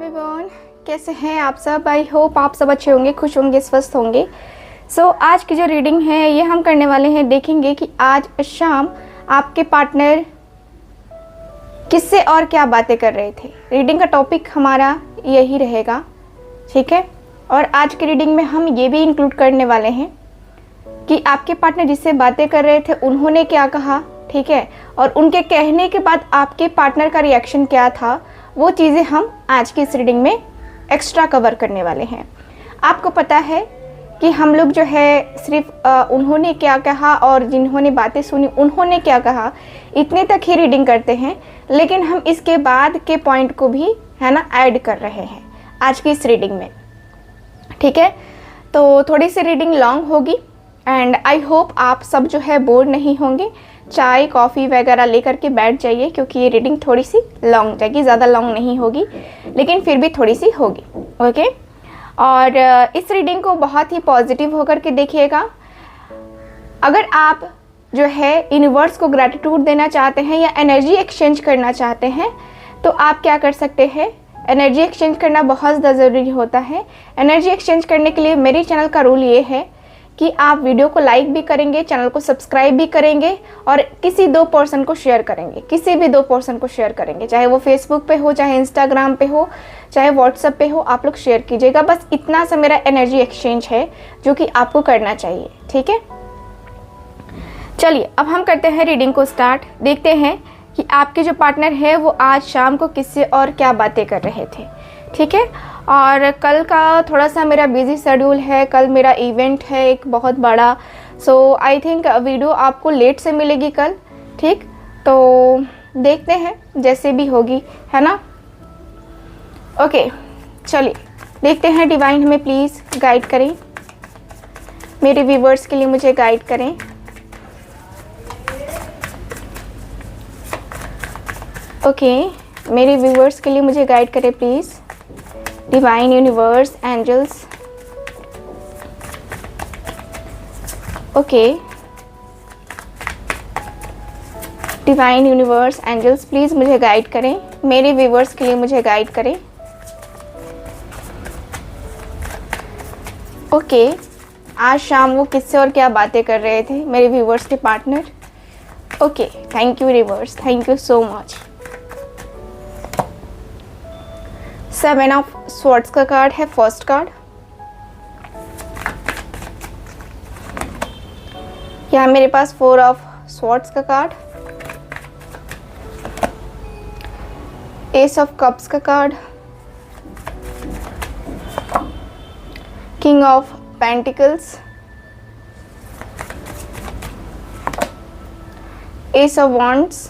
Everyone, कैसे हैं आप सब। आई होप आप सब अच्छे होंगे, खुश होंगे, स्वस्थ होंगे। आज की जो रीडिंग है ये हम करने वाले हैं, देखेंगे कि आज शाम आपके पार्टनर किससे और क्या बातें कर रहे थे। रीडिंग का टॉपिक हमारा यही रहेगा, ठीक है। और आज की रीडिंग में हम ये भी इंक्लूड करने वाले हैं कि आपके पार्टनर जिससे बातें कर रहे थे उन्होंने क्या कहा, ठीक है, और उनके कहने के बाद आपके पार्टनर का रिएक्शन क्या था, वो चीज़ें हम आज की इस रीडिंग में एक्स्ट्रा कवर करने वाले हैं। आपको पता है कि हम लोग जो है सिर्फ उन्होंने क्या कहा और जिन्होंने बातें सुनी उन्होंने क्या कहा इतने तक ही रीडिंग करते हैं, लेकिन हम इसके बाद के पॉइंट को भी है ना ऐड कर रहे हैं आज की इस रीडिंग में, ठीक है। तो थोड़ी सी रीडिंग लॉन्ग होगी एंड आई होप आप सब जो है बोर नहीं होंगे। चाय कॉफ़ी वगैरह लेकर के बैठ जाइए, क्योंकि ये रीडिंग थोड़ी सी लॉन्ग जाएगी, ज़्यादा लॉन्ग नहीं होगी लेकिन फिर भी थोड़ी सी होगी, ओके। और इस रीडिंग को बहुत ही पॉजिटिव होकर के देखिएगा। अगर आप जो है यूनिवर्स को ग्रैटिट्यूड देना चाहते हैं या एनर्जी एक्सचेंज करना चाहते हैं तो आप क्या कर सकते हैं। एनर्जी एक्सचेंज करना बहुत ज़्यादा ज़रूरी होता है। एनर्जी एक्सचेंज करने के लिए मेरे चैनल का रूल ये है कि आप वीडियो को लाइक भी करेंगे, चैनल को सब्सक्राइब भी करेंगे और किसी 2 पर्सन को शेयर करेंगे, किसी भी 2 पर्सन को शेयर करेंगे, चाहे वो फेसबुक पे हो, चाहे इंस्टाग्राम पे हो, चाहे व्हाट्सएप पे हो, आप लोग शेयर कीजिएगा। बस इतना सा मेरा एनर्जी एक्सचेंज है जो कि आपको करना चाहिए, ठीक है। चलिए अब हम करते हैं रीडिंग को स्टार्ट। देखते हैं कि आपके जो पार्टनर है वो आज शाम को किससे और क्या बातें कर रहे थे, ठीक है। और कल का थोड़ा सा मेरा बिजी शेड्यूल है, कल मेरा इवेंट है एक बहुत बड़ा, सो आई थिंक वीडियो आपको लेट से मिलेगी कल, ठीक। तो देखते हैं जैसे भी होगी, है ना। ओके चलिए देखते हैं। डिवाइन हमें प्लीज़ गाइड करें, मेरे व्यूवर्स के लिए मुझे गाइड करें। ओके मेरे व्यूवर्स के लिए मुझे गाइड करें please. Divine universe angels, okay. Divine universe angels please मुझे गाइड करें, मेरे व्यूवर्स के लिए मुझे गाइड करें। ओके आज शाम वो किससे और क्या बातें कर रहे थे मेरे व्यूवर्स के partner. Okay thank you reverse, thank you so much. 7 of swords का कार्ड है फर्स्ट कार्ड। यहाँ मेरे पास 4 ऑफ स्वॉर्ड्स का कार्ड, एस ऑफ कप्स का card, king of pentacles, S of wands,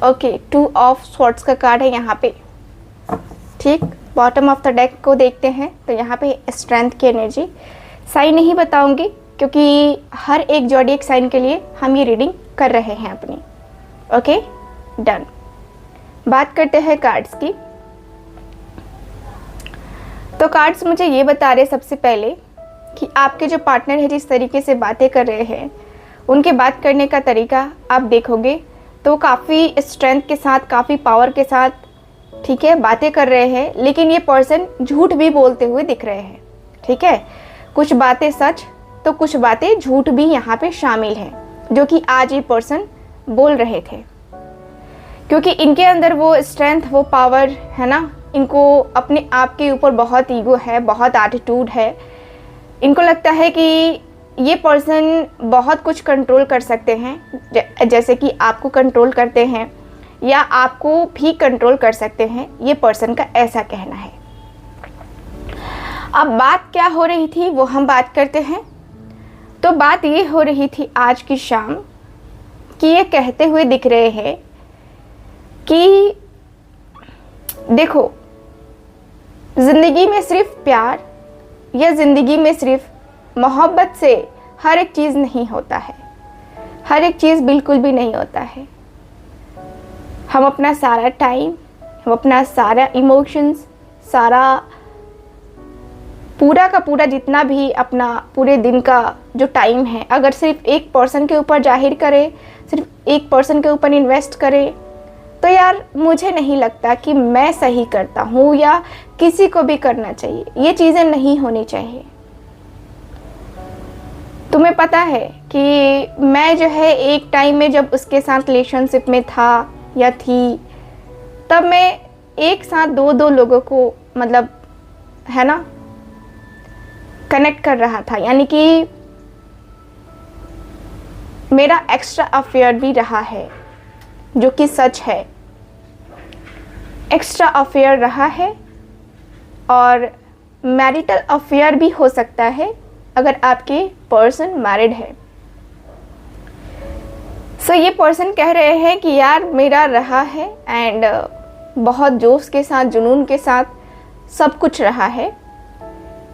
okay 2 of swords का card है यहाँ पे, ठीक। बॉटम ऑफ द डेक को देखते हैं तो यहाँ पे स्ट्रेंथ की एनर्जी, साइन नहीं बताऊंगी क्योंकि हर एक ज़ोडिएक साइन के लिए हम ये रीडिंग कर रहे हैं अपनी, ओके डन। बात करते हैं कार्ड्स की। तो कार्ड्स मुझे ये बता रहे सबसे पहले कि आपके जो पार्टनर है जिस तरीके से बातें कर रहे हैं उनके बात करने का तरीका आप देखोगे तो काफ़ी स्ट्रेंथ के साथ, काफ़ी पावर के साथ, ठीक है, बातें कर रहे हैं। लेकिन ये पर्सन झूठ भी बोलते हुए दिख रहे हैं, ठीक है। कुछ बातें सच तो कुछ बातें झूठ भी यहाँ पे शामिल हैं जो कि आज ये पर्सन बोल रहे थे, क्योंकि इनके अंदर वो स्ट्रेंथ, वो पावर है ना, इनको अपने आप के ऊपर बहुत ईगो है, बहुत एटीट्यूड है। इनको लगता है कि ये पर्सन बहुत कुछ कंट्रोल कर सकते हैं, जैसे कि आपको कंट्रोल करते हैं या आपको भी कंट्रोल कर सकते हैं, ये पर्सन का ऐसा कहना है। अब बात क्या हो रही थी वो हम बात करते हैं। तो बात ये हो रही थी आज की शाम कि ये कहते हुए दिख रहे हैं कि देखो, ज़िंदगी में सिर्फ प्यार या ज़िंदगी में सिर्फ मोहब्बत से हर एक चीज़ नहीं होता है, हर एक चीज़ बिल्कुल भी नहीं होता है। हम अपना सारा टाइम, हम अपना सारा इमोशंस, सारा पूरा का पूरा जितना भी अपना पूरे दिन का जो टाइम है अगर सिर्फ एक पर्सन के ऊपर जाहिर करे, सिर्फ एक पर्सन के ऊपर इन्वेस्ट करे, तो यार मुझे नहीं लगता कि मैं सही करता हूँ या किसी को भी करना चाहिए। ये चीज़ें नहीं होनी चाहिए। तुम्हें पता है कि मैं जो है एक टाइम में जब उसके साथ रिलेशनशिप में था या थी, तब मैं एक साथ दो दो लोगों को मतलब है ना कनेक्ट कर रहा था, यानी कि मेरा एक्स्ट्रा अफेयर भी रहा है, जो कि सच है। एक्स्ट्रा अफेयर रहा है और मैरिटल अफेयर भी हो सकता है अगर आपके पर्सन मैरिड है। सो ये पर्सन कह रहे हैं कि यार मेरा रहा है एंड बहुत जोश के साथ, जुनून के साथ सब कुछ रहा है।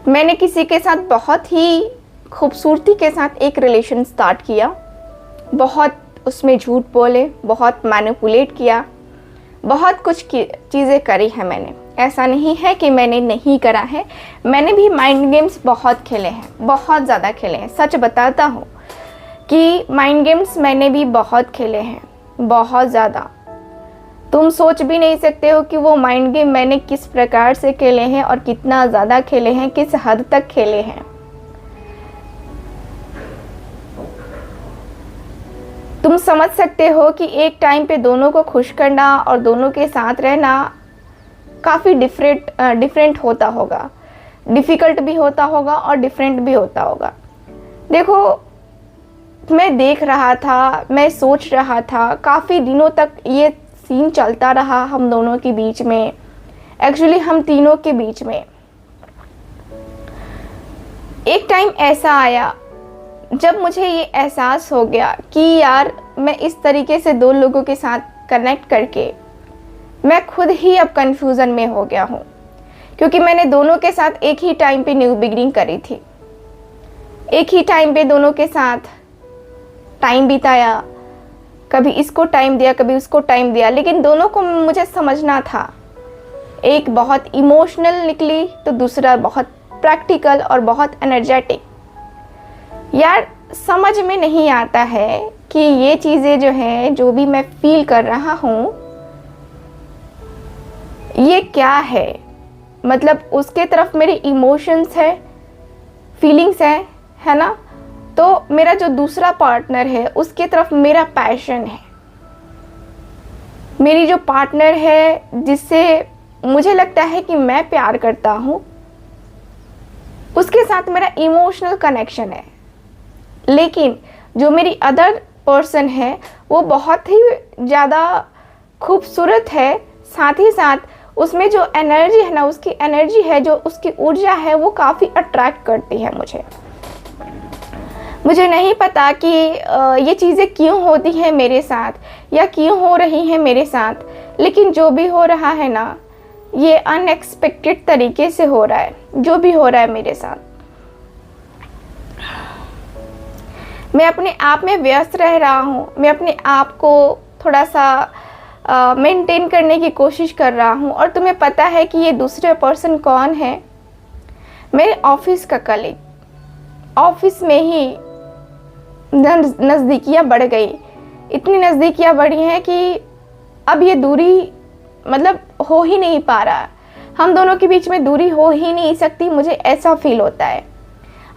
मैंने किसी के साथ बहुत ही खूबसूरती के साथ एक रिलेशन स्टार्ट किया, बहुत उसमें झूठ बोले, बहुत मैनिपुलेट किया, बहुत कुछ चीज़ें करी है मैंने। ऐसा नहीं है कि मैंने नहीं करा है, मैंने भी माइंड गेम्स बहुत खेले हैं, बहुत ज़्यादा खेले हैं। सच बताता हूँ कि माइंड गेम्स मैंने भी बहुत खेले हैं, बहुत ज़्यादा। तुम सोच भी नहीं सकते हो कि वो माइंड गेम मैंने किस प्रकार से खेले हैं और कितना ज़्यादा खेले हैं, किस हद तक खेले हैं। तुम समझ सकते हो कि एक टाइम पे दोनों को खुश करना और दोनों के साथ रहना काफ़ी डिफरेंट होता होगा, डिफ़िकल्ट भी होता होगा और डिफरेंट भी होता होगा। देखो, मैं देख रहा था, मैं सोच रहा था, काफ़ी दिनों तक ये सीन चलता रहा हम दोनों के बीच में, एक्चुअली हम तीनों के बीच में। एक टाइम ऐसा आया जब मुझे ये एहसास हो गया कि यार मैं इस तरीके से दो लोगों के साथ कनेक्ट करके मैं खुद ही अब कंफ्यूजन में हो गया हूँ, क्योंकि मैंने दोनों के साथ एक ही टाइम पे न्यू बिगिनिंग करी थी, एक ही टाइम पे दोनों के साथ टाइम बिताया, कभी इसको टाइम दिया, कभी उसको टाइम दिया, लेकिन दोनों को मुझे समझना था। एक बहुत इमोशनल निकली तो दूसरा बहुत प्रैक्टिकल और बहुत एनर्जेटिक। यार समझ में नहीं आता है कि ये चीज़ें जो हैं, जो भी मैं फील कर रहा हूँ, ये क्या है। मतलब उसके तरफ मेरे इमोशंस है, फीलिंग्स है ना, तो मेरा जो दूसरा पार्टनर है उसके तरफ मेरा पैशन है। मेरी जो पार्टनर है जिससे मुझे लगता है कि मैं प्यार करता हूँ, उसके साथ मेरा इमोशनल कनेक्शन है। लेकिन जो मेरी अदर पर्सन है वो बहुत ही ज़्यादा खूबसूरत है, साथ ही साथ उसमें जो एनर्जी है ना, उसकी एनर्जी है, जो उसकी ऊर्जा है, वो काफ़ी अट्रैक्ट करती है मुझे नहीं पता कि ये चीज़ें क्यों होती हैं मेरे साथ या क्यों हो रही हैं मेरे साथ, लेकिन जो भी हो रहा है ना, ये अनएक्सपेक्टेड तरीके से हो रहा है। जो भी हो रहा है मेरे साथ, मैं अपने आप में व्यस्त रह रहा हूँ, मैं अपने आप को थोड़ा सा मेंटेन करने की कोशिश कर रहा हूँ। और तुम्हें पता है कि ये दूसरे पर्सन कौन है? मेरे ऑफिस का कलीग। ऑफिस में ही नज़दीकियाँ बढ़ गई, इतनी नज़दीकियाँ बढ़ी हैं कि अब ये दूरी मतलब हो ही नहीं पा रहा। हम दोनों के बीच में दूरी हो ही नहीं सकती, मुझे ऐसा फील होता है।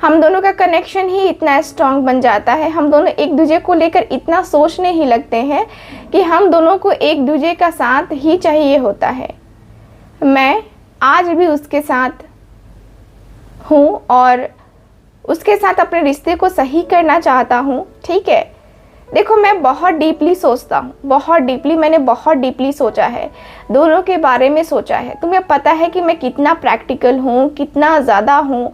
हम दोनों का कनेक्शन ही इतना स्ट्रांग बन जाता है, हम दोनों एक दूसरे को लेकर इतना सोचने ही लगते हैं कि हम दोनों को एक दूसरे का साथ ही चाहिए होता है। मैं आज भी उसके साथ हूँ और उसके साथ अपने रिश्ते को सही करना चाहता हूँ, ठीक है। देखो, मैं बहुत डीपली सोचता हूँ, बहुत डीपली, मैंने बहुत डीपली सोचा है, दोनों के बारे में सोचा है। तुम्हें पता है कि मैं कितना प्रैक्टिकल हूँ, कितना ज़्यादा हूँ,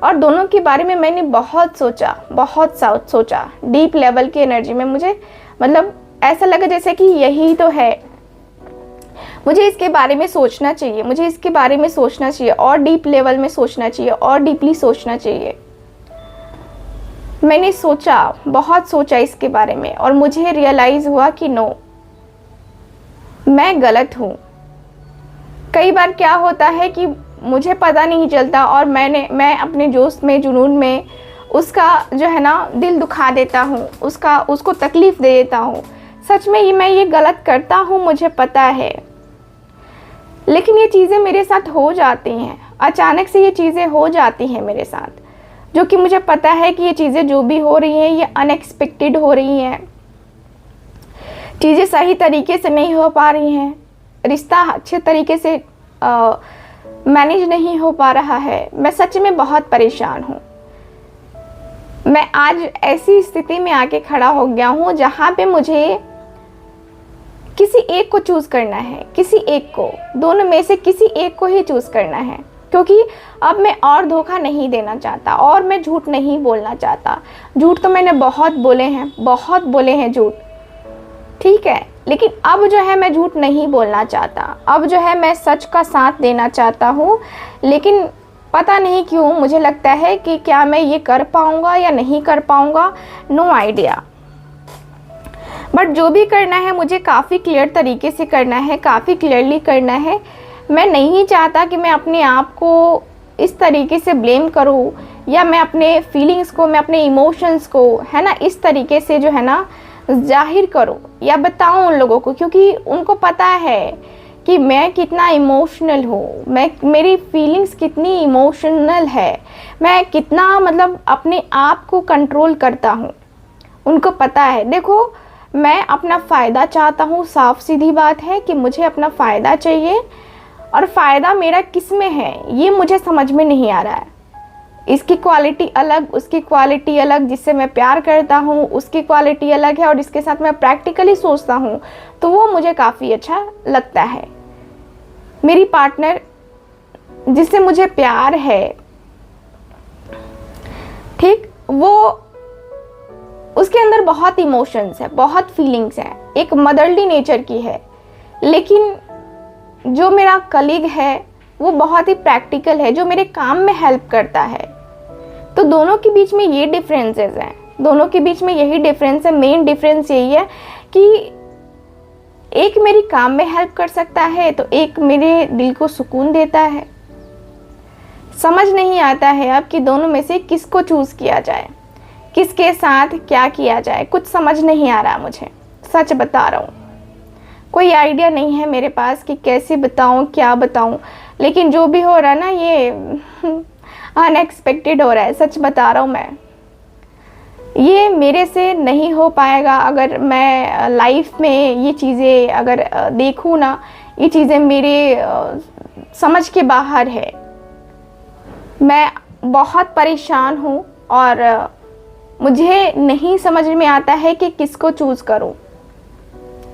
और दोनों के बारे में मैंने बहुत सोचा, बहुत सोचा। डीप लेवल की एनर्जी में मुझे मतलब ऐसा लगा जैसे कि यही तो है, मुझे इसके बारे में सोचना चाहिए, मुझे इसके बारे में सोचना चाहिए, और डीप लेवल में सोचना चाहिए, और डीपली सोचना चाहिए। मैंने सोचा, बहुत सोचा इसके बारे में, और मुझे रियलाइज़ हुआ कि नो, मैं गलत हूँ। कई बार क्या होता है कि मुझे पता नहीं चलता और मैं अपने जोश में जुनून में उसका जो है ना दिल दुखा देता हूँ, उसको तकलीफ़ दे देता हूँ। सच में मैं ये गलत करता हूँ, मुझे पता है, लेकिन ये चीज़ें मेरे साथ हो जाती हैं। अचानक से ये चीज़ें हो जाती हैं मेरे साथ, जो कि मुझे पता है कि ये चीज़ें जो भी हो रही हैं ये अनएक्सपेक्टेड हो रही हैं, चीज़ें सही तरीके से नहीं हो पा रही हैं, रिश्ता अच्छे तरीके से मैनेज नहीं हो पा रहा है। मैं सच में बहुत परेशान हूँ। मैं आज ऐसी स्थिति में आके खड़ा हो गया हूँ जहाँ पे मुझे किसी एक को चूज़ करना है, किसी एक को, दोनों में से किसी एक को ही चूज़ करना है, क्योंकि अब मैं और धोखा नहीं देना चाहता और मैं झूठ नहीं बोलना चाहता। झूठ तो मैंने बहुत बोले हैं झूठ, ठीक है, लेकिन अब जो है मैं झूठ नहीं बोलना चाहता। अब जो है मैं सच का साथ देना चाहता हूँ, लेकिन पता नहीं क्यों मुझे लगता है कि क्या मैं ये कर पाऊँगा या नहीं कर पाऊँगा, नो आइडिया। बट जो भी करना है मुझे काफ़ी क्लियर तरीके से करना है, काफ़ी क्लियरली करना है। मैं नहीं चाहता कि मैं अपने आप को इस तरीके से ब्लेम करूँ या मैं अपने फीलिंग्स को, मैं अपने इमोशंस को, है ना, इस तरीके से जो है ना जाहिर करूँ या बताऊँ उन लोगों को, क्योंकि उनको पता है कि मैं कितना इमोशनल हूँ, मेरी फीलिंग्स कितनी इमोशनल है, मैं कितना मतलब अपने आप को कंट्रोल करता हूँ, उनको पता है। देखो, मैं अपना फ़ायदा चाहता हूँ, साफ सीधी बात है कि मुझे अपना फ़ायदा चाहिए, और फ़ायदा मेरा किस में है ये मुझे समझ में नहीं आ रहा है। इसकी क्वालिटी अलग, उसकी क्वालिटी अलग, जिससे मैं प्यार करता हूँ उसकी क्वालिटी अलग है, और इसके साथ मैं प्रैक्टिकली सोचता हूँ तो वो मुझे काफ़ी अच्छा लगता है। मेरी पार्टनर जिससे मुझे प्यार है, ठीक, वो उसके अंदर बहुत इमोशंस है, बहुत फीलिंग्स हैं, एक मदरली नेचर की है, लेकिन जो मेरा कलीग है वो बहुत ही प्रैक्टिकल है, जो मेरे काम में हेल्प करता है। तो दोनों के बीच में ये डिफरेंसेस हैं, दोनों के बीच में यही डिफरेंस है। मेन डिफरेंस यही है कि एक मेरी काम में हेल्प कर सकता है तो एक मेरे दिल को सुकून देता है। समझ नहीं आता है अब कि दोनों में से किसको चूज़ किया जाए, किसके साथ क्या किया जाए, कुछ समझ नहीं आ रहा मुझे, सच बता रहा हूँ। कोई आइडिया नहीं है मेरे पास कि कैसे बताऊँ, क्या बताऊँ, लेकिन जो भी हो रहा है ना ये अनएक्सपेक्टेड हो रहा है, सच बता रहा हूँ मैं। ये मेरे से नहीं हो पाएगा अगर मैं लाइफ में ये चीज़ें अगर देखूँ ना, ये चीज़ें मेरे समझ के बाहर है। मैं बहुत परेशान हूँ और मुझे नहीं समझ में आता है कि किसको चूज़ करूँ,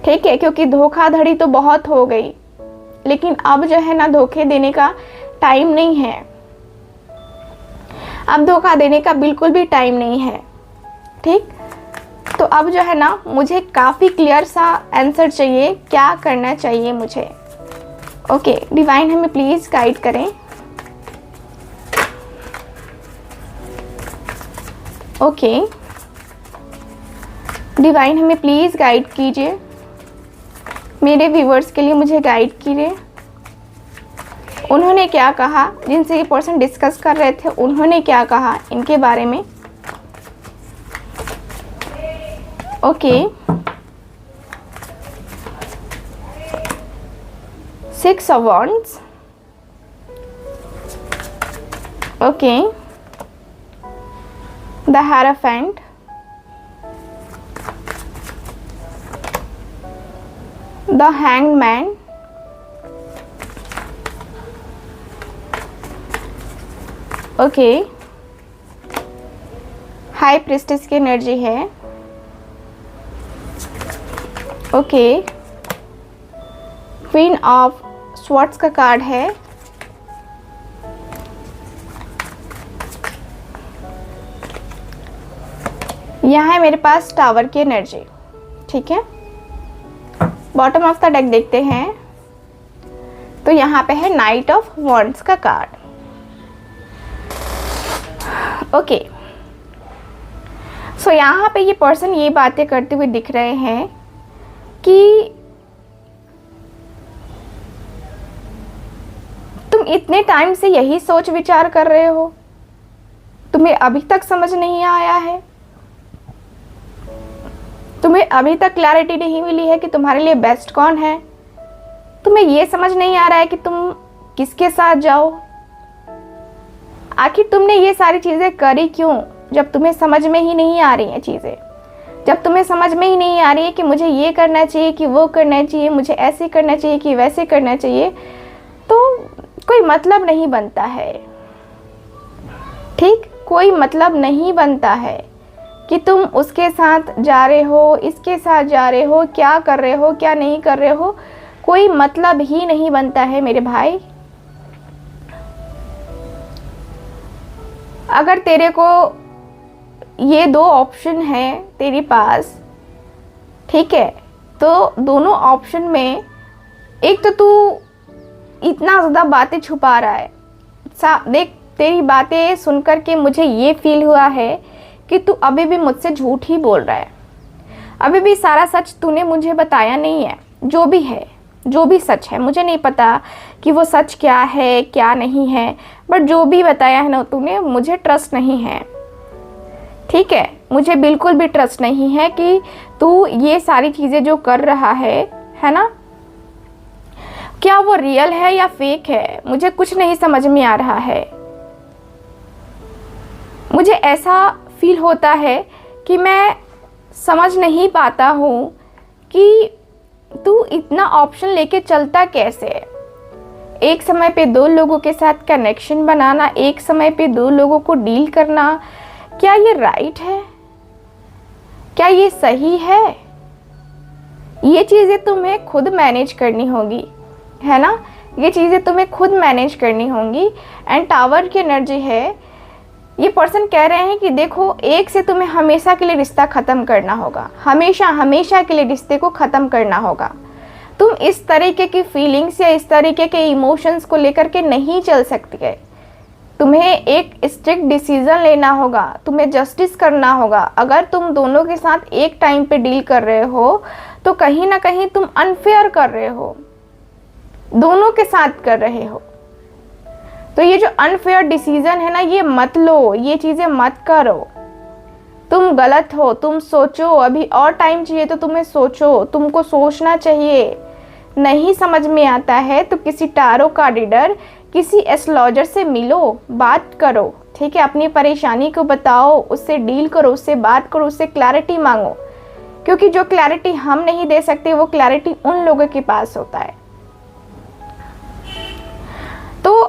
ठीक है, क्योंकि धोखाधड़ी तो बहुत हो गई, लेकिन अब जो है ना धोखे देने का टाइम नहीं है, अब धोखा देने का बिल्कुल भी टाइम नहीं है, ठीक। तो अब जो है ना मुझे काफ़ी क्लियर सा आंसर चाहिए, क्या करना चाहिए मुझे। ओके, डिवाइन हमें प्लीज़ गाइड करें। ओके, डिवाइन हमें प्लीज़ गाइड कीजिए, मेरे व्यूवर्स के लिए मुझे गाइड कीजिए। उन्होंने क्या कहा, जिनसे ये पर्सन डिस्कस कर रहे थे उन्होंने क्या कहा इनके बारे में। Okay, 6 of Wands, okay, the Hierophant, the Hanged Man, okay, high priestess की एनर्जी है, ओके, क्वीन ऑफ स्वॉर्ड्स का कार्ड है, यहाँ है मेरे पास टावर की एनर्जी, ठीक है। बॉटम ऑफ द डेक देखते हैं तो यहाँ पे है नाइट ऑफ वॉन्ड्स का कार्ड, ओके। सो यहाँ पे ये पर्सन ये बातें करते हुए दिख रहे हैं कि तुम इतने टाइम से यही सोच विचार कर रहे हो, तुम्हें अभी तक समझ नहीं आया है, तुम्हें अभी तक क्लैरिटी नहीं मिली है कि तुम्हारे लिए बेस्ट कौन है, तुम्हें ये समझ नहीं आ रहा है कि तुम किसके साथ जाओ। आखिर तुमने ये सारी चीज़ें करी क्यों, जब तुम्हें समझ में ही नहीं आ रही हैं चीज़ें, जब तुम्हें समझ में ही नहीं आ रही है कि मुझे ये करना चाहिए कि वो करना चाहिए, मुझे ऐसे करना चाहिए कि वैसे करना चाहिए, तो कोई मतलब नहीं बनता है। ठीक, कोई मतलब नहीं बनता है कि तुम उसके साथ जा रहे हो, इसके साथ जा रहे हो, क्या कर रहे हो, क्या नहीं कर रहे हो, कोई मतलब ही नहीं बनता है मेरे भाई। अगर तेरे को ये दो ऑप्शन है तेरे पास, ठीक है, तो दोनों ऑप्शन में एक तो तू इतना ज़्यादा बातें छुपा रहा है। देख, तेरी बातें सुनकर के मुझे ये फील हुआ है कि तू अभी भी मुझसे झूठ ही बोल रहा है, अभी भी सारा सच तूने मुझे बताया नहीं है। जो भी है, जो भी सच है, मुझे नहीं पता कि वो सच क्या है क्या नहीं है, बट जो भी बताया है ना तूने, मुझे ट्रस्ट नहीं है। ठीक है, मुझे बिल्कुल भी ट्रस्ट नहीं है कि तू ये सारी चीज़ें जो कर रहा है ना, क्या वो रियल है या फेक है, मुझे कुछ नहीं समझ में आ रहा है। मुझे ऐसा फील होता है कि मैं समझ नहीं पाता हूँ कि तू इतना ऑप्शन लेके चलता कैसे है। एक समय पे दो लोगों के साथ कनेक्शन बनाना, एक समय पे दो लोगों को डील करना, क्या ये राइट है, क्या ये सही है? ये चीज़ें तुम्हें खुद मैनेज करनी होगी, है ना, ये चीज़ें तुम्हें खुद मैनेज करनी होंगी। एंड टावर की एनर्जी है, ये पर्सन कह रहे हैं कि देखो, एक से तुम्हें हमेशा के लिए रिश्ता ख़त्म करना होगा, हमेशा के लिए रिश्ते को ख़त्म करना होगा। तुम इस तरीके की फीलिंग्स या इस तरीके के इमोशंस को लेकर के नहीं चल सकती है। तुम्हें एक स्ट्रिक्ट डिसीजन लेना होगा, तुम्हें जस्टिस करना होगा। अगर तुम दोनों के साथ एक टाइम पे डील कर रहे हो तो कहीं ना कहीं तुम अनफेयर कर रहे हो, दोनों के साथ कर रहे हो। तो ये जो अनफेयर डिसीजन है ना, ये मत लो, ये चीज़ें मत करो। तुम गलत हो, तुम सोचो, अभी और टाइम चाहिए तो तुम्हें सोचो, तुमको सोचना चाहिए। नहीं समझ में आता है तो किसी टारो का रीडर, किसी एस्ट्रोलॉजर से मिलो, बात करो, ठीक है, अपनी परेशानी को बताओ, उससे डील करो, उससे बात करो, उससे क्लैरिटी मांगो, क्योंकि जो क्लैरिटी हम नहीं दे सकते वो क्लैरिटी उन लोगों के पास होता है। तो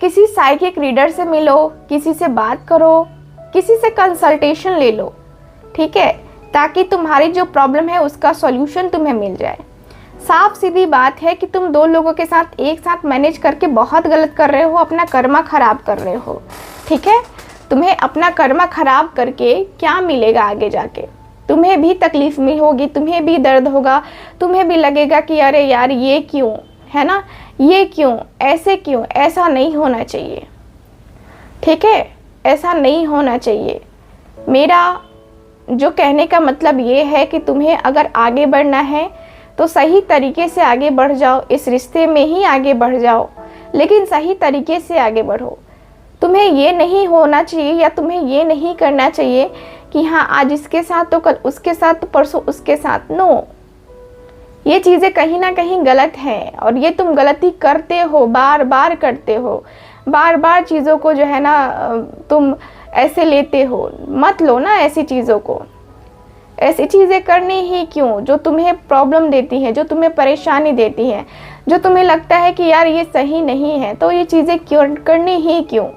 किसी साइकिक रीडर से मिलो, किसी से बात करो, किसी से कंसल्टेशन ले लो, ठीक है, ताकि तुम्हारी जो प्रॉब्लम है उसका सॉल्यूशन तुम्हें मिल जाए। साफ सीधी बात है कि तुम दो लोगों के साथ एक साथ मैनेज करके बहुत गलत कर रहे हो, अपना कर्मा खराब कर रहे हो। ठीक है, तुम्हें अपना कर्मा खराब करके क्या मिलेगा आगे जाके? तुम्हें भी तकलीफ में होगी, तुम्हें भी दर्द होगा, तुम्हें भी लगेगा कि अरे यार ये क्यों, है ना, ये क्यों, ऐसे क्यों, ऐसा नहीं होना चाहिए। ठीक है, ऐसा नहीं होना चाहिए। मेरा जो कहने का मतलब ये है कि तुम्हें अगर आगे बढ़ना है तो सही तरीके से आगे बढ़ जाओ, इस रिश्ते में ही आगे बढ़ जाओ, लेकिन सही तरीके से आगे बढ़ो। तुम्हें ये नहीं होना चाहिए या तुम्हें ये नहीं करना चाहिए कि हाँ आज इसके साथ तो कल उसके साथ तो परसों उसके साथ। नो, ये चीज़ें कहीं ना कहीं गलत हैं और ये तुम गलती करते हो, बार बार करते हो, बार बार चीज़ों को जो है ना तुम ऐसे लेते हो। मत लो ना ऐसी चीज़ों को, ऐसी चीज़ें करनी ही क्यों जो तुम्हें प्रॉब्लम देती हैं, जो तुम्हें परेशानी देती हैं, जो तुम्हें लगता है कि यार ये सही नहीं है, तो ये चीज़ें क्यों करनी ही क्यों?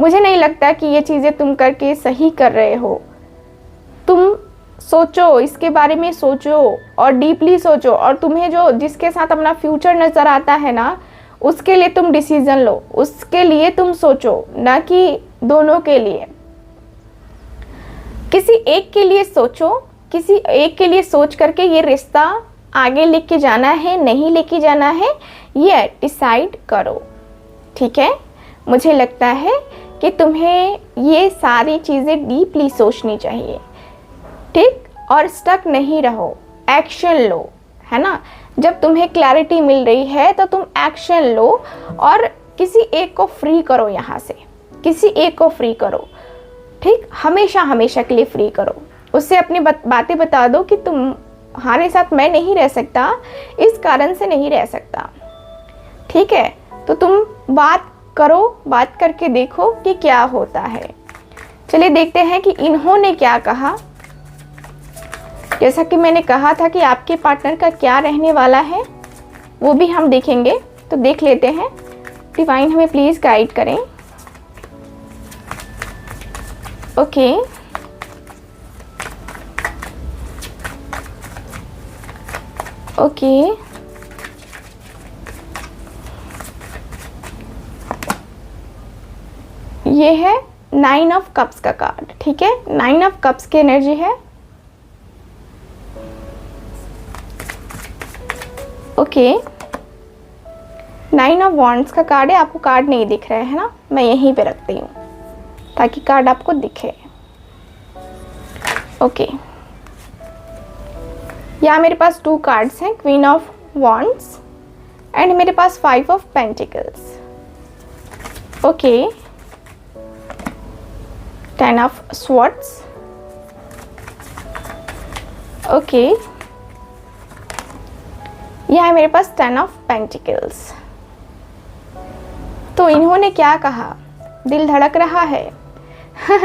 मुझे नहीं लगता कि ये चीज़ें तुम करके सही कर रहे हो। तुम सोचो, इसके बारे में सोचो और डीपली सोचो, और तुम्हें जो जिसके साथ अपना फ्यूचर नज़र आता है ना, उसके लिए तुम डिसीज़न लो, उसके लिए तुम सोचो, ना कि दोनों के लिए। किसी एक के लिए सोचो, किसी एक के लिए सोच करके ये रिश्ता आगे लेके जाना है नहीं लेके जाना है, ये डिसाइड करो। ठीक है, मुझे लगता है कि तुम्हें ये सारी चीज़ें डीपली सोचनी चाहिए, ठीक, और स्टक नहीं रहो, एक्शन लो, है ना। जब तुम्हें क्लैरिटी मिल रही है तो तुम एक्शन लो और किसी एक को फ्री करो, यहाँ से किसी एक को फ्री करो, ठीक, हमेशा हमेशा के लिए फ्री करो। उससे अपनी बातें बता दो कि तुम्हारे साथ मैं नहीं रह सकता, इस कारण से नहीं रह सकता, ठीक है। तो तुम बात करो, बात करके देखो कि क्या होता है। चलिए देखते हैं कि इन्होंने क्या कहा। जैसा कि मैंने कहा था कि आपके पार्टनर का क्या रहने वाला है वो भी हम देखेंगे, तो देख लेते हैं। डिवाइन हमें प्लीज गाइड करें। ओके, ओके, ये है 9 ऑफ कप्स का कार्ड, ठीक है। 9 ऑफ कप्स की एनर्जी है। ओके, 9 ऑफ वॉन्ड्स का कार्ड है। आपको कार्ड नहीं दिख रहा है ना, मैं यहीं पे रखती हूँ ताकि कार्ड आपको दिखे। ओके, यहाँ मेरे पास 2 कार्ड्स हैं, क्वीन ऑफ वॉन्ड्स एंड मेरे पास 5 of pentacles. Okay, 10 of swords. Okay, यह है मेरे पास 10 ऑफ पेंटिकल्स। तो इन्होंने क्या कहा, दिल धड़क रहा है।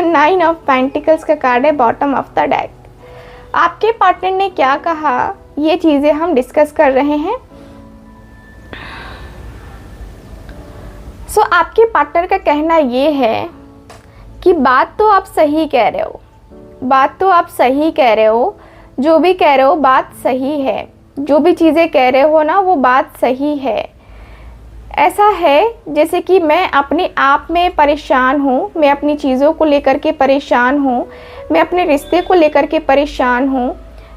9 ऑफ पेंटिकल्स का कार्ड है बॉटम ऑफ द डेक। आपके पार्टनर ने क्या कहा, ये चीजें हम डिस्कस कर रहे हैं। सो आपके पार्टनर का कहना ये है कि बात तो आप सही कह रहे हो, बात तो आप सही कह रहे हो, जो भी कह रहे हो बात सही है, जो भी चीज़ें कह रहे हो ना वो बात सही है। ऐसा है जैसे कि मैं अपने आप में परेशान हूँ, मैं अपनी चीज़ों को लेकर के परेशान हूँ, मैं अपने रिश्ते को लेकर के परेशान हूँ,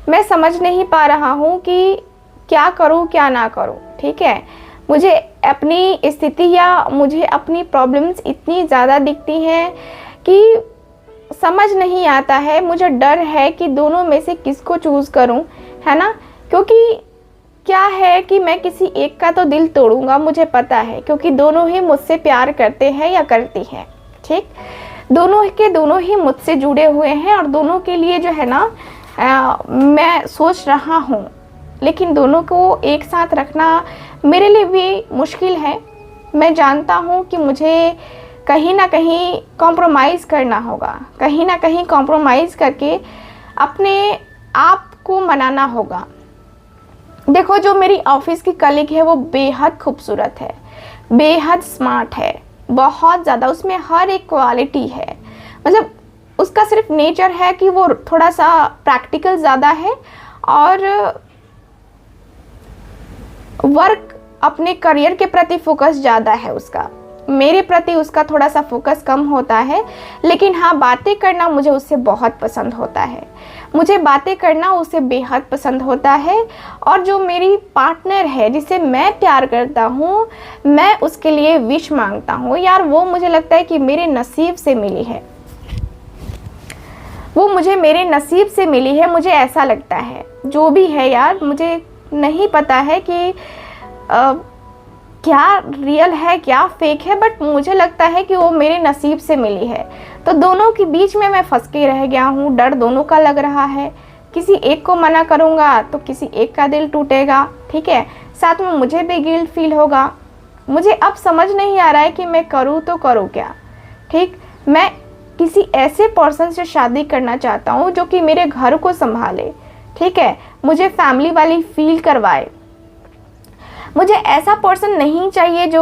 मैं समझ नहीं पा रहा हूँ कि क्या करूँ क्या ना करूँ, ठीक है। मुझे अपनी स्थिति या मुझे अपनी प्रॉब्लम्स इतनी ज़्यादा दिखती हैं कि समझ नहीं आता है, मुझे डर है कि दोनों में से किसको चूज़ करूँ, है ना। क्योंकि क्या है कि मैं किसी एक का तो दिल तोड़ूंगा, मुझे पता है, क्योंकि दोनों ही मुझसे प्यार करते हैं या करती हैं, ठीक। दोनों के दोनों ही मुझसे जुड़े हुए हैं और दोनों के लिए जो है ना मैं सोच रहा हूँ, लेकिन दोनों को एक साथ रखना मेरे लिए भी मुश्किल है। मैं जानता हूँ कि मुझे कहीं ना कहीं कॉम्प्रोमाइज़ करना होगा, कहीं ना कहीं कॉम्प्रोमाइज़ करके अपने आप को मनाना होगा। देखो, जो मेरी ऑफिस की कलीग है वो बेहद खूबसूरत है, बेहद स्मार्ट है, बहुत ज़्यादा, उसमें हर एक क्वालिटी है। मतलब उसका सिर्फ नेचर है कि वो थोड़ा सा प्रैक्टिकल ज़्यादा है और वर्क अपने करियर के प्रति फोकस ज़्यादा है उसका। मेरे प्रति उसका थोड़ा सा फोकस कम होता है, लेकिन हाँ, बातें करना मुझे उससे बहुत पसंद होता है, मुझे बातें करना उससे बेहद पसंद होता है। और जो मेरी पार्टनर है जिसे मैं प्यार करता हूँ, मैं उसके लिए विश मांगता हूँ यार, वो मुझे लगता है कि मेरे नसीब से मिली है, वो मुझे मेरे नसीब से मिली है, मुझे ऐसा लगता है। जो भी है यार, मुझे नहीं पता है कि क्या रियल है क्या फेक है, बट मुझे लगता है कि वो मेरे नसीब से मिली है। तो दोनों के बीच में मैं फंस के रह गया हूँ, डर दोनों का लग रहा है। किसी एक को मना करूँगा तो किसी एक का दिल टूटेगा, ठीक है, साथ में मुझे भी गिल्ट फील होगा। मुझे अब समझ नहीं आ रहा है कि मैं करूँ तो करूँ क्या, ठीक। मैं किसी ऐसे पर्सन से शादी करना चाहता हूँ जो कि मेरे घर को संभाले, ठीक है, मुझे फैमिली वाली फील करवाए। मुझे ऐसा पर्सन नहीं चाहिए जो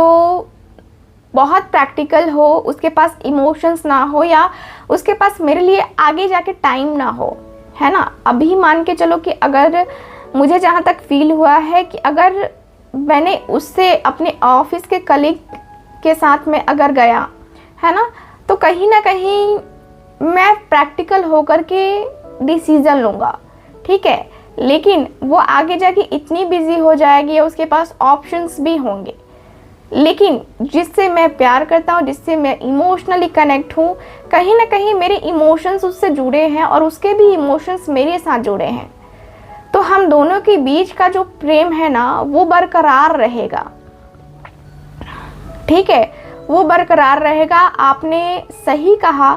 बहुत प्रैक्टिकल हो, उसके पास इमोशंस ना हो या उसके पास मेरे लिए आगे जाके टाइम ना हो, है ना। अभी मान के चलो कि अगर मुझे जहाँ तक फील हुआ है कि अगर मैंने उससे अपने ऑफिस के कलीग के साथ में अगर गया, है ना, तो कहीं ना कहीं मैं प्रैक्टिकल होकर के डिसीज़न लूँगा, ठीक है, लेकिन वो आगे जाके इतनी बिजी हो जाएगी या उसके पास ऑप्शंस भी होंगे। लेकिन जिससे मैं प्यार करता हूँ, जिससे मैं इमोशनली कनेक्ट हूँ, कहीं ना कहीं मेरे इमोशंस उससे जुड़े हैं और उसके भी इमोशंस मेरे साथ जुड़े हैं। तो हम दोनों के बीच का जो प्रेम है ना वो बरकरार रहेगा, ठीक है, वो बरकरार रहेगा। आपने सही कहा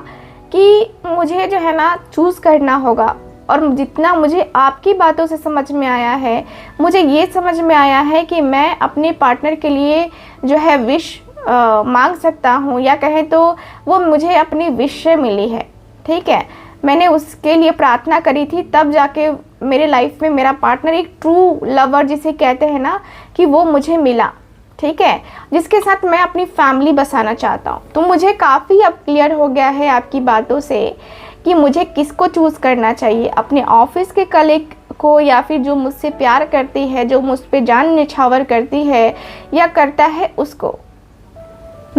कि मुझे जो है ना चूज़ करना होगा, और जितना मुझे आपकी बातों से समझ में आया है, मुझे ये समझ में आया है कि मैं अपने पार्टनर के लिए जो है विश मांग सकता हूँ, या कहें तो वो मुझे अपनी विश से मिली है। ठीक है, मैंने उसके लिए प्रार्थना करी थी, तब जाके मेरे लाइफ में मेरा पार्टनर, एक ट्रू लवर जिसे कहते हैं ना, कि वो मुझे मिला। ठीक है, जिसके साथ मैं अपनी फैमिली बसाना चाहता हूँ। तो मुझे काफ़ी अब क्लियर हो गया है आपकी बातों से कि मुझे किसको चूज़ करना चाहिए, अपने ऑफिस के कलीग को, या फिर जो मुझसे प्यार करती है, जो मुझ पे जान निछावर करती है या करता है, उसको।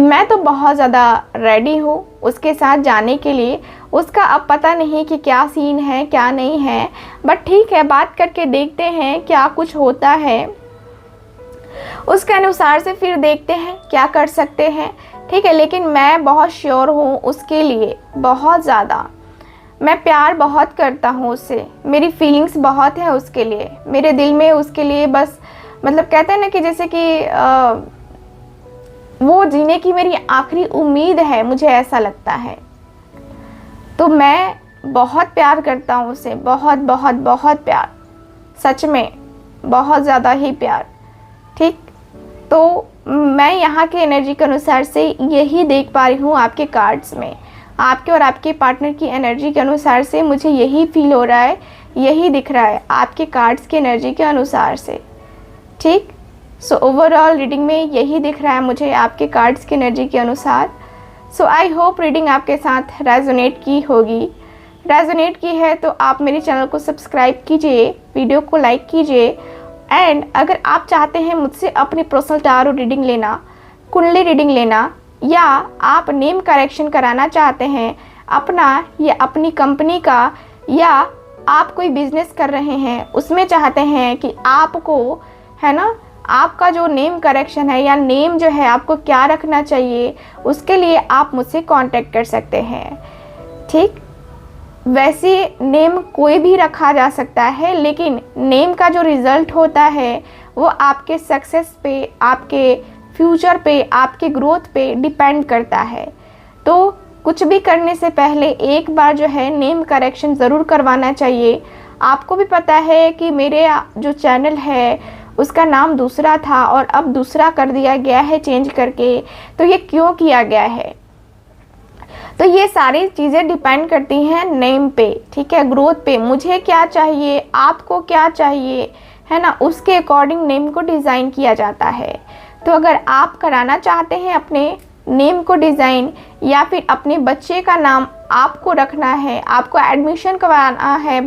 मैं तो बहुत ज़्यादा रेडी हूँ उसके साथ जाने के लिए। उसका अब पता नहीं कि क्या सीन है क्या नहीं है, बट ठीक है, बात करके देखते हैं क्या कुछ होता है, उसके अनुसार से फिर देखते हैं क्या कर सकते हैं। ठीक है, लेकिन मैं बहुत श्योर हूँ उसके लिए, बहुत ज़्यादा मैं प्यार बहुत करता हूँ उससे, मेरी फीलिंग्स बहुत है उसके लिए, मेरे दिल में उसके लिए बस मतलब कहते हैं ना कि जैसे कि वो जीने की मेरी आखिरी उम्मीद है, मुझे ऐसा लगता है। तो मैं बहुत प्यार करता हूँ उससे, बहुत बहुत बहुत प्यार, सच में बहुत ज़्यादा ही प्यार। ठीक, तो मैं यहाँ के एनर्जी के अनुसार से यही देख पा रही हूँ आपके कार्ड्स में, आपके और आपके पार्टनर की एनर्जी के अनुसार से मुझे यही फील हो रहा है, यही दिख रहा है आपके कार्ड्स की एनर्जी के अनुसार से। ठीक, सो ओवरऑल रीडिंग में यही दिख रहा है मुझे आपके कार्ड्स की एनर्जी के अनुसार। सो आई होप रीडिंग आपके साथ रेजोनेट की होगी। रेजोनेट की है तो आप मेरे चैनल को सब्सक्राइब कीजिए, वीडियो को लाइक कीजिए, एंड अगर आप चाहते हैं मुझसे अपनी पर्सनल टारो रीडिंग लेना, कुंडली रीडिंग लेना, या आप नेम करेक्शन कराना चाहते हैं अपना या अपनी कंपनी का, या आप कोई बिजनेस कर रहे हैं उसमें चाहते हैं कि आपको है ना आपका जो नेम करेक्शन है या नेम जो है आपको क्या रखना चाहिए, उसके लिए आप मुझसे कांटेक्ट कर सकते हैं। ठीक, वैसे नेम कोई भी रखा जा सकता है, लेकिन नेम का जो रिज़ल्ट होता है वो आपके सक्सेस पे, आपके फ्यूचर पे, आपके ग्रोथ पे डिपेंड करता है। तो कुछ भी करने से पहले एक बार जो है नेम करेक्शन ज़रूर करवाना चाहिए। आपको भी पता है कि मेरे जो चैनल है उसका नाम दूसरा था और अब दूसरा कर दिया गया है चेंज करके, तो ये क्यों किया गया है? तो ये सारी चीज़ें डिपेंड करती हैं नेम पे, ठीक है, ग्रोथ पे। मुझे क्या चाहिए, आपको क्या चाहिए, है ना, उसके अकॉर्डिंग नेम को डिज़ाइन किया जाता है। तो अगर आप कराना चाहते हैं अपने नेम को डिज़ाइन, या फिर अपने बच्चे का नाम आपको रखना है, आपको एडमिशन करवाना है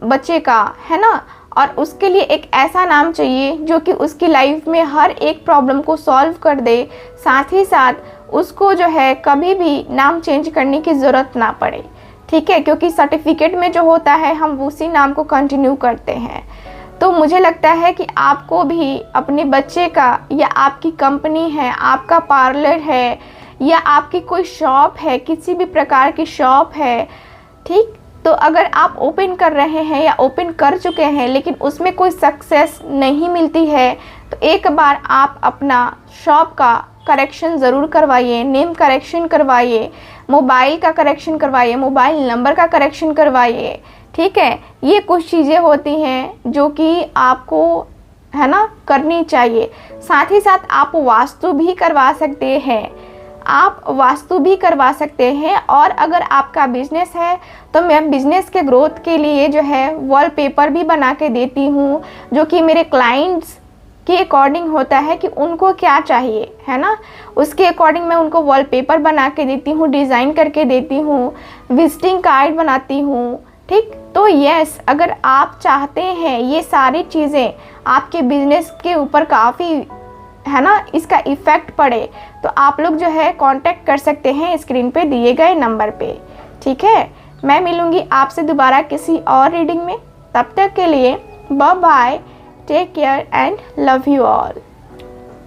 बच्चे का, है ना, और उसके लिए एक ऐसा नाम चाहिए जो कि उसकी लाइफ में हर एक प्रॉब्लम को सॉल्व कर दे, साथ ही साथ उसको जो है कभी भी नाम चेंज करने की ज़रूरत ना पड़े। ठीक है, क्योंकि सर्टिफिकेट में जो होता है हम उसी नाम को कंटिन्यू करते हैं। तो मुझे लगता है कि आपको भी अपने बच्चे का, या आपकी कंपनी है, आपका पार्लर है, या आपकी कोई शॉप है, किसी भी प्रकार की शॉप है, ठीक, तो अगर आप ओपन कर रहे हैं या ओपन कर चुके हैं लेकिन उसमें कोई सक्सेस नहीं मिलती है, तो एक बार आप अपना शॉप का करेक्शन ज़रूर करवाइए, नेम करेक्शन करवाइए, मोबाइल का करेक्शन करवाइए, मोबाइल नंबर का करेक्शन करवाइए। ठीक है, ये कुछ चीज़ें होती हैं जो कि आपको है ना करनी चाहिए। साथ ही साथ आप वास्तु भी करवा सकते हैं, आप वास्तु भी करवा सकते हैं। और अगर आपका बिजनेस है तो मैं बिजनेस के ग्रोथ के लिए जो है वॉलपेपर भी बना के देती हूँ, जो कि मेरे क्लाइंट्स के अकॉर्डिंग होता है कि उनको क्या चाहिए, है ना, उसके अकॉर्डिंग मैं उनको वॉलपेपर बना के देती हूँ, डिज़ाइन करके देती हूँ, विजिटिंग कार्ड बनाती हूँ। ठीक, तो यस, अगर आप चाहते हैं ये सारी चीज़ें आपके बिजनेस के ऊपर काफ़ी है ना इसका इफ़ेक्ट पड़े, तो आप लोग जो है कांटेक्ट कर सकते हैं स्क्रीन पे दिए गए नंबर पे। ठीक है, मैं मिलूँगी आपसे दोबारा किसी और रीडिंग में। तब तक के लिए bye bye, take care and love you all.